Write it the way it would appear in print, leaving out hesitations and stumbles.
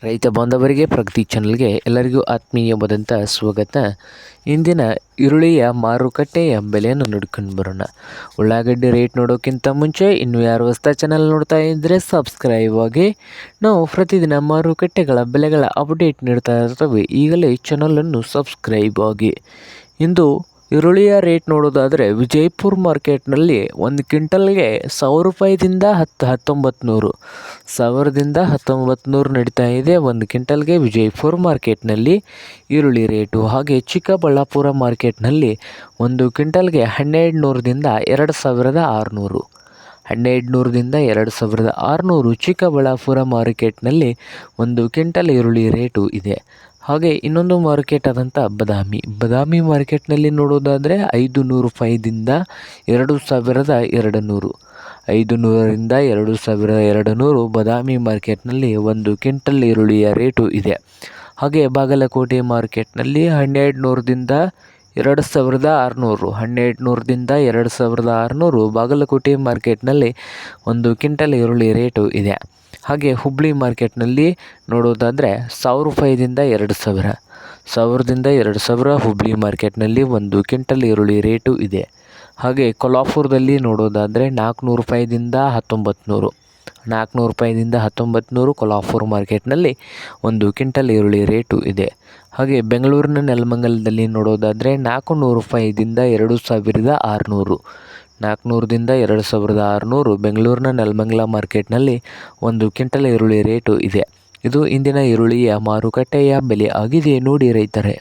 ರೈತ ಬಾಂಧವರಿಗೆ ಪ್ರಗತಿ ಚಾನಲ್ಗೆ ಎಲ್ಲರಿಗೂ ಆತ್ಮೀಯವಾದಂಥ ಸ್ವಾಗತ. ಇಂದಿನ ಈರುಳ್ಳಿಯ ಮಾರುಕಟ್ಟೆಯ ಬೆಲೆಯನ್ನು ನೋಡ್ಕೊಂಡು ಬರೋಣ. ಉಳ್ಳಾಗಡ್ಡಿ ರೇಟ್ ನೋಡೋಕ್ಕಿಂತ ಮುಂಚೆ ಇನ್ನೂ ಯಾರು ಹೊಸ ಚಾನಲ್ ನೋಡ್ತಾ ಇದ್ದರೆ ಸಬ್ಸ್ಕ್ರೈಬ್ ಆಗಿ. ನಾವು ಪ್ರತಿದಿನ ಮಾರುಕಟ್ಟೆಗಳ ಬೆಲೆಗಳ ಅಪ್ಡೇಟ್ ನೀಡ್ತಾ ಇರ್ತವೆ. ಈಗಲೇ ಚಾನಲನ್ನು ಸಬ್ಸ್ಕ್ರೈಬ್ ಆಗಿ. ಇಂದು ಈರುಳ್ಳಿಯ ರೇಟ್ ನೋಡೋದಾದರೆ ವಿಜಯಪುರ ಮಾರ್ಕೆಟ್ನಲ್ಲಿ ಒಂದು ಕ್ವಿಂಟಲ್ಗೆ 1000 ರೂಪಾಯಿದಿಂದ 1900 ನಡೀತಾ ಇದೆ ಒಂದು ಕ್ವಿಂಟಲ್ಗೆ ವಿಜಯಪುರ ಮಾರ್ಕೆಟ್ನಲ್ಲಿ ಈರುಳ್ಳಿ ರೇಟು. ಹಾಗೆ ಚಿಕ್ಕಬಳ್ಳಾಪುರ ಮಾರ್ಕೆಟ್ನಲ್ಲಿ ಒಂದು ಕ್ವಿಂಟಲ್ಗೆ 1200ದಿಂದ 2600 1200ದಿಂದ 2600 ಚಿಕ್ಕಬಳ್ಳಾಪುರ ಮಾರ್ಕೆಟ್ನಲ್ಲಿ ಒಂದು ಕ್ವಿಂಟಲ್ ಈರುಳ್ಳಿ ರೇಟು ಇದೆ. ಹಾಗೆ ಇನ್ನೊಂದು ಮಾರ್ಕೆಟ್ ಆದಂಥ ಬದಾಮಿ ಮಾರ್ಕೆಟ್ನಲ್ಲಿ ನೋಡೋದಾದರೆ 500 ರೂಪಾಯಿದಿಂದ 2200 500ರಿಂದ 2200 ಬದಾಮಿ ಮಾರ್ಕೆಟ್ನಲ್ಲಿ ಒಂದು ಕ್ವಿಂಟಲ್ ಈರುಳ್ಳಿಯ ರೇಟು ಇದೆ. ಹಾಗೆ ಬಾಗಲಕೋಟೆ ಮಾರ್ಕೆಟ್ನಲ್ಲಿ 1200ದಿಂದ 2600 ಬಾಗಲಕೋಟೆ ಮಾರ್ಕೆಟ್ನಲ್ಲಿ ಒಂದು ಕ್ವಿಂಟಲ್ ಈರುಳ್ಳಿ ರೇಟು ಇದೆ. ಹಾಗೆ ಹುಬ್ಬಳ್ಳಿ ಮಾರ್ಕೆಟ್ನಲ್ಲಿ ನೋಡೋದಾದರೆ 1000 ರೂಪಾಯಿದಿಂದ 2000 ಹುಬ್ಬಳ್ಳಿ ಮಾರ್ಕೆಟ್ನಲ್ಲಿ ಒಂದು ಕ್ವಿಂಟಲ್ ಈರುಳ್ಳಿ ರೇಟು ಇದೆ. ಹಾಗೆ ಕೊಲ್ಹಾಪುರದಲ್ಲಿ ನೋಡೋದಾದರೆ 400 ರೂಪಾಯಿದಿಂದ 1900 ಕೊಲ್ಹಾಪುರ ಮಾರ್ಕೆಟ್ನಲ್ಲಿ ಒಂದು ಕ್ವಿಂಟಲ್ ಈರುಳ್ಳಿ ರೇಟು ಇದೆ. ಹಾಗೆ ಬೆಂಗಳೂರಿನ ನೆಲಮಂಗಲದಲ್ಲಿ ನೋಡೋದಾದರೆ 400 ರೂಪಾಯಿದಿಂದ 2600 ಬೆಂಗಳೂರಿನ ನೆಲಮಂಗಲ ಮಾರ್ಕೆಟ್ನಲ್ಲಿ ಒಂದು ಕ್ವಿಂಟಲ್ ಈರುಳ್ಳಿ ರೇಟು ಇದೆ. ಇದು ಇಂದಿನ ಈರುಳ್ಳಿಯ ಮಾರುಕಟ್ಟೆಯ ಬೆಲೆ ಆಗಿದೆ ನೋಡಿ ರೈತರೇ.